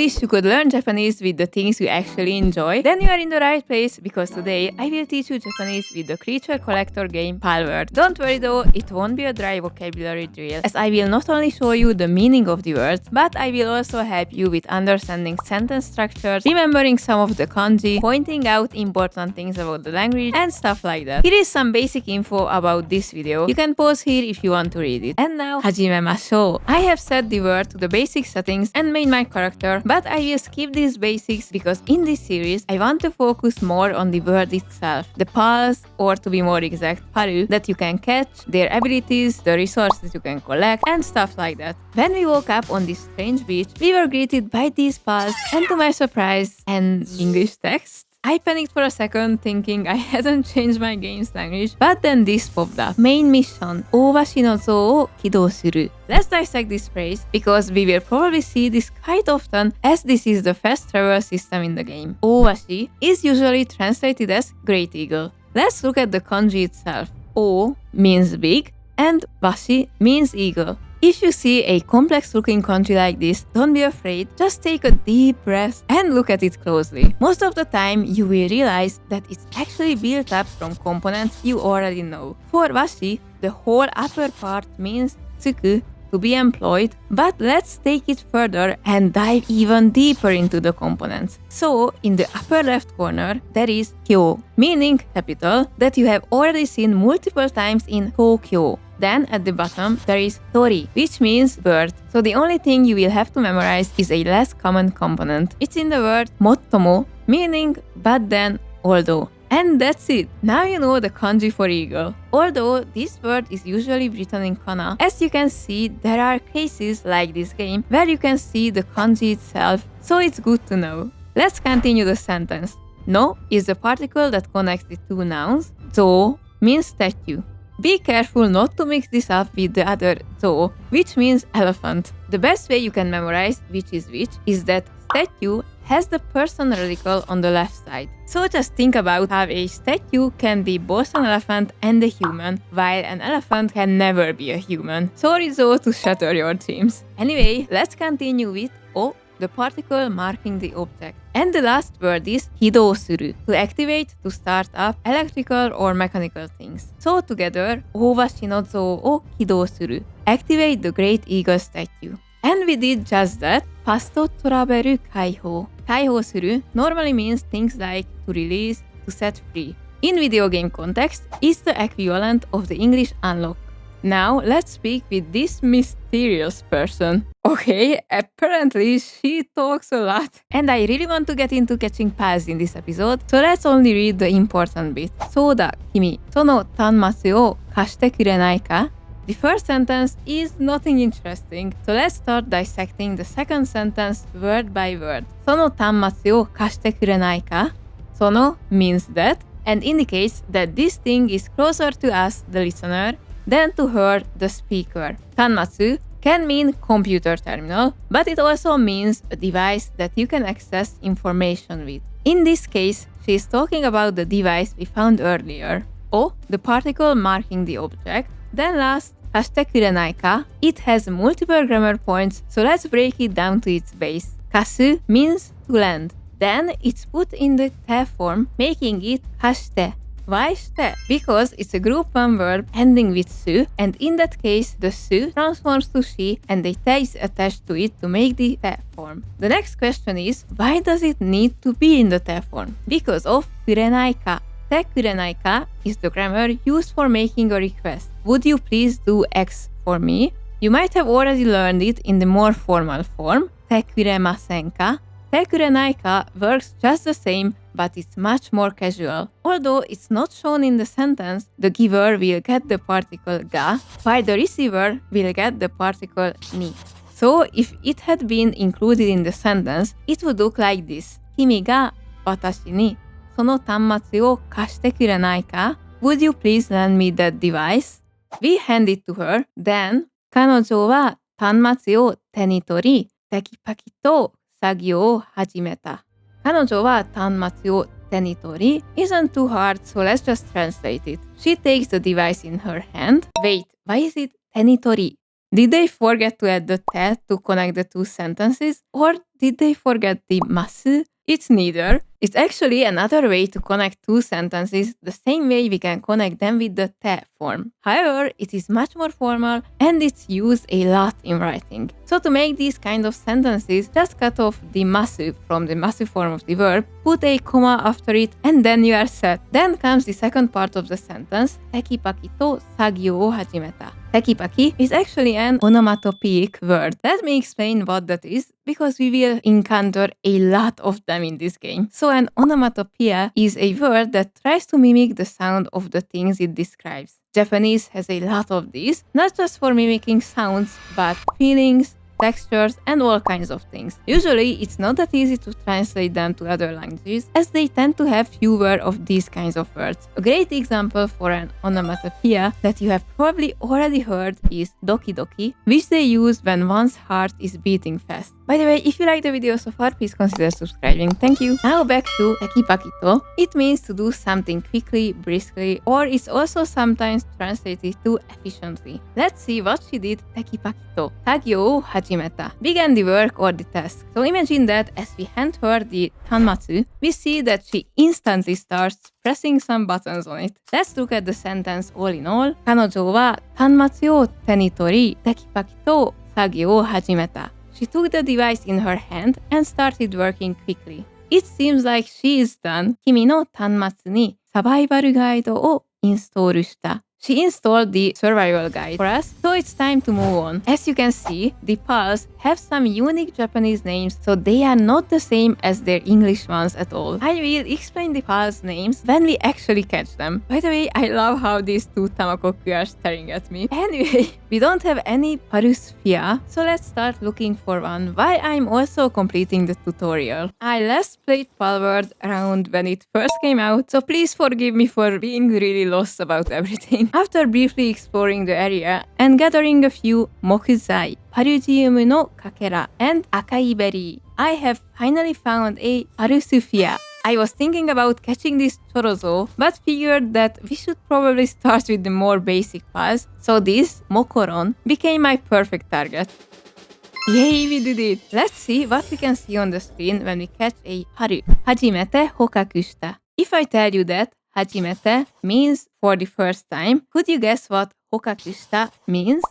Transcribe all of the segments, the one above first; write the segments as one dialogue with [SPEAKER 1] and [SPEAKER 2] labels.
[SPEAKER 1] wish you could learn Japanese with the things you actually enjoy? Then you are in the right place, because today I will teach you Japanese with the creature collector game Palworld. Don't worry though, it won't be a dry vocabulary drill, as I will not only show you the meaning of the words, but I will also help you with understanding sentence structures, remembering some of the kanji, pointing out important things about the language, and stuff like that. Here is some basic info about this video. You can pause here if you want to read it. And now, hajimemashou. I have set the word to the basic settings and made my character, but I will skip these basics because in this series I want to focus more on the word itself, the pals, or to be more exact, paru, that you can catch, their abilities, the resources you can collect, and stuff like that. When we woke up on this strange beach, we were greeted by these pals, and to my surprise, an English text. I panicked for a second, thinking I hadn't changed my game's language, but then this popped up. Main mission, 大鷲の像を起動する. Let's dissect this phrase, because we will probably see this quite often, as this is the fast travel system in the game. 大鷲 is usually translated as Great Eagle. Let's look at the kanji itself. お means big, and 鷲 means eagle. If you see a complex looking kanji like this, don't be afraid, just take a deep breath and look at it closely. Most of the time, you will realize that it's actually built up from components you already know. For washi, the whole upper part means tsuku, to be employed, but let's take it further and dive even deeper into the components. So, in the upper left corner, there is kyo, meaning capital, that you have already seen multiple times in Tokyo. Then at the bottom, there is tori, which means bird. So the only thing you will have to memorize is a less common component. It's in the word mottomo, meaning but then, although. And that's it. Now you know the kanji for eagle. Although this word is usually written in kana, as you can see, there are cases like this game where you can see the kanji itself, so it's good to know. Let's continue the sentence. No is the particle that connects the two nouns. Zo means statue. Be careful not to mix this up with the other zo, which means elephant. The best way you can memorize which is that statue has the person radical on the left side. So just think about how a statue can be both an elephant and a human, while an elephant can never be a human. Sorry zo to shatter your dreams. Anyway, let's continue with o, the particle marking the object. And the last word is hidou suru, to activate, to start up electrical or mechanical things. So together, 大鷲の像を起動する, activate the great eagle statue. And we did just that. ファストトラベル解放. 解放する normally means things like to release, to set free. In video game context, it's the equivalent of the English unlock. Now, let's speak with this mysterious person. Okay, apparently she talks a lot. And I really want to get into catching pals in this episode, so let's only read the important bit. そうだ、君、その端末を貸してくれないか? The first sentence is nothing interesting, so let's start dissecting the second sentence word by word. その端末を貸してくれないか? その means that, and indicates that this thing is closer to us, the listener, than to her, the speaker. 端末 can mean computer terminal, but it also means a device that you can access information with. In this case, she is talking about the device we found earlier. O, the particle marking the object. Then last, 貸してくれないか? It has multiple grammar points, so let's break it down to its base. 貸す means to lend. Then it's put in the te form, making it 貸して. Why して? Because it's a group one verb ending with su, and in that case, the su transforms to she and the te is attached to it to make the te form. The next question is, why does it need to be in the te form? Because of くれないか. てくれないか is the grammar used for making a request. Would you please do X for me? You might have already learned it in the more formal form. てくれませんか? てくれないか works just the same, but it's much more casual. Although it's not shown in the sentence, the giver will get the particle ga, while the receiver will get the particle ni. So if it had been included in the sentence, it would look like this. 君が私にその端末を貸してくれないか? Would you please lend me that device? We hand it to her. Then, 彼女は端末を手に取り、テキパキと作業を始めた。彼女は端末を手に取り isn't too hard, so let's just translate it. She takes the device in her hand. Wait, why is it 手に取り? Did they forget to add the te to connect the two sentences? Or did they forget the masu? It's neither. It's actually another way to connect two sentences the same way we can connect them with the te form. However, it is much more formal and it's used a lot in writing. So to make these kind of sentences, just cut off the masu from the masu form of the verb, put a comma after it, and then you are set. Then comes the second part of the sentence, teki paki to sagyou wo hajimeta. Teki paki is actually an onomatopoeic word. Let me explain what that is, because we will encounter a lot of them in this game. So an onomatopoeia is a word that tries to mimic the sound of the things it describes. Japanese has a lot of these, not just for mimicking sounds, but feelings, textures, and all kinds of things. Usually, it's not that easy to translate them to other languages, as they tend to have fewer of these kinds of words. A great example for an onomatopoeia that you have probably already heard is doki doki, which they use when one's heart is beating fast. By the way, if you like the video so far, please consider subscribing. Thank you. Now back to teki paki to. It means to do something quickly, briskly, or it's also sometimes translated to efficiently. Let's see what she did. Teki paki to sagyou wo hajimeta. Began the work or the task. So imagine that as we hand her the tanmatsu, we see that she instantly starts pressing some buttons on it. Let's look at the sentence all in all. 彼女は端末を手に取り、テキパキと作業を始めた. She took the device in her hand and started working quickly. It seems like she is done. 君の端末にサバイバルガイドをインストールした. She installed the survival guide for us, so it's time to move on. As you can see, the pals have some unique Japanese names, so they are not the same as their English ones at all. I will explain the pals' names when we actually catch them. By the way, I love how these two Tamakoku are staring at me. Anyway, we don't have any Parusphere, so let's start looking for one while I'm also completing the tutorial. I last played Palworld around when it first came out, so please forgive me for being really lost about everything. After briefly exploring the area and gathering a few mokuzai, Parugium no kakera, and akai berry, I have finally found a Parusphere. I was thinking about catching this chorozo, but figured that we should probably start with the more basic paths, so this mokoron became my perfect target. Yay, we did it! Let's see what we can see on the screen when we catch a haru. Hajimete hokaku shita. If I tell you that hajimete means for the first time, could you guess what hokaku shita means?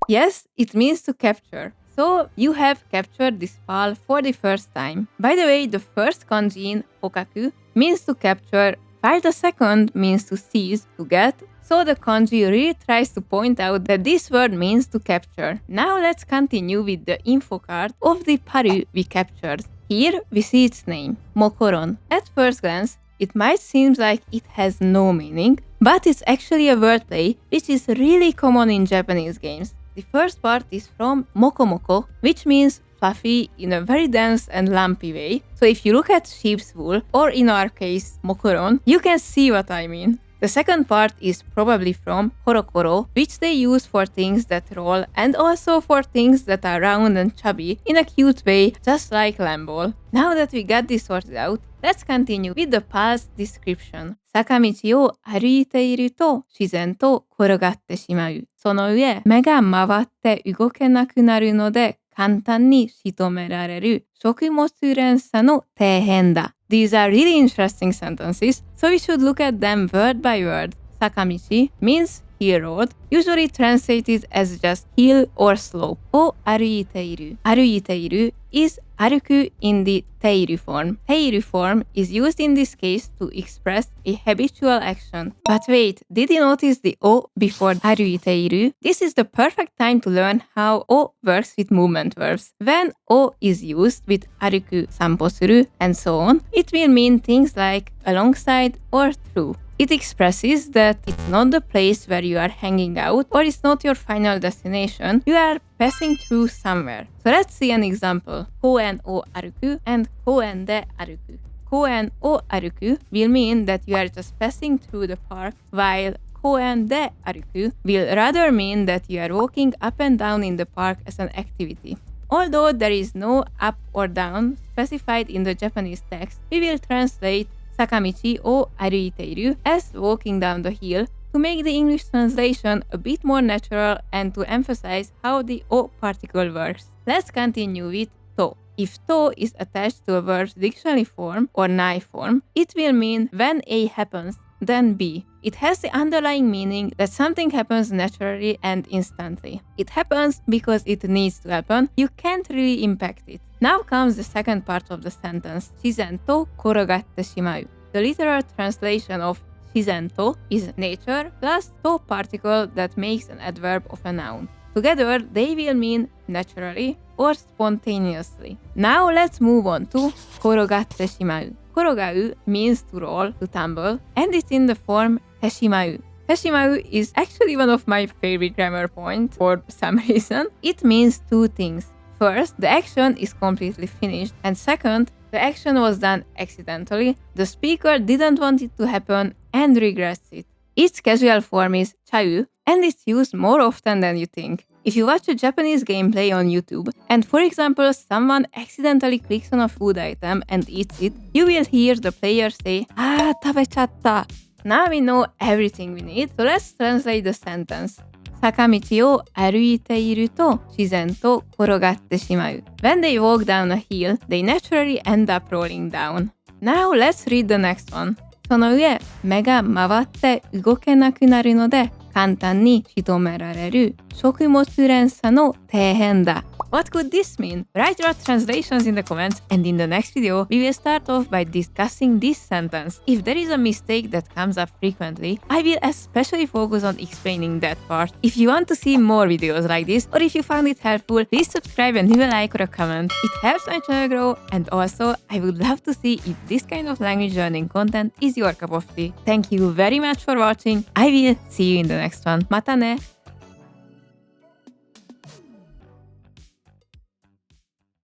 [SPEAKER 1] Yes, it means to capture. So you have captured this pal for the first time. By the way, the first kanji in hokaku means to capture, while the second means to seize, to get. So the kanji really tries to point out that this word means to capture. Now let's continue with the info card of the paru we captured. Here we see its name, Mokoron. At first glance, it might seem like it has no meaning, but it's actually a wordplay which is really common in Japanese games. The first part is from Moko Moko, which means fluffy in a very dense and lumpy way. So if you look at sheep's wool, or in our case, Mokoron, you can see what I mean. The second part is probably from Korokoro, which they use for things that roll and also for things that are round and chubby in a cute way, just like Lamball. Now that we got this sorted out, let's continue with the past description. 坂道を歩いていると自然と転がってしまう。その上、目が回って動けなくなるので簡単に仕留められる食物連鎖の底辺だ。These are really interesting sentences, so we should look at them word by word. 坂道 means hill road, usually translated as just hill or slope. を歩いている。歩いている is 歩く in the teiru form. Teiru form is used in this case to express a habitual action. But wait, did you notice the o before 歩いている? This is the perfect time to learn how o works with movement verbs. When o is used with 歩く、散歩する, and so on, it will mean things like alongside or through. It expresses that it's not the place where you are hanging out or it's not your final destination. You are passing through somewhere. So let's see an example. 公園を歩く and 公園で歩く. 公園を歩く will mean that you are just passing through the park, while 公園で歩く will rather mean that you are walking up and down in the park as an activity. Although there is no up or down specified in the Japanese text, we will translate 坂道を歩いている as walking down the hill to to make the English translation a bit more natural and to emphasize how the O particle works. Let's continue with to. If to is attached to a word's dictionary form or knife form, it will mean when A happens, then B. It has the underlying meaning that something happens naturally and instantly. It happens because it needs to happen. You can't really impact it. Now comes the second part of the sentence. 自然と転がってしまう. The literal translation of 自然と is nature plus to particle that makes an adverb of a noun. Together, they will mean naturally or spontaneously. Now let's move on to 転がってしまう. 転がう means to roll, to tumble, and it's in the form てしまう. てしまう is actually one of my favorite grammar points for some reason. It means two things. First, the action is completely finished, and second, the action was done accidentally, the speaker didn't want it to happen and regrets it. Its casual form is ちゃう, and it's used more often than you think. If you watch a Japanese gameplay on YouTube, and for example someone accidentally clicks on a food item and eats it, you will hear the player say, 食べちゃった. Now we know everything we need, so let's translate the sentence. 坂道を歩いていると自然と転がってしまう. When they walk down a hill, they naturally end up rolling down. Now let's read the next one. その上、目が回って動けなくなるので簡単に仕留められる食物連鎖の底辺だ. What could this mean? Write your translations in the comments, and in the next video, we will start off by discussing this sentence. If there is a mistake that comes up frequently, I will especially focus on explaining that part. If you want to see more videos like this, or if you found it helpful, please subscribe and leave a like or a comment. It helps my channel grow, and also, I would love to see if this kind of language learning content is your cup of tea. Thank you very much for watching. I will see you in the next one. またね!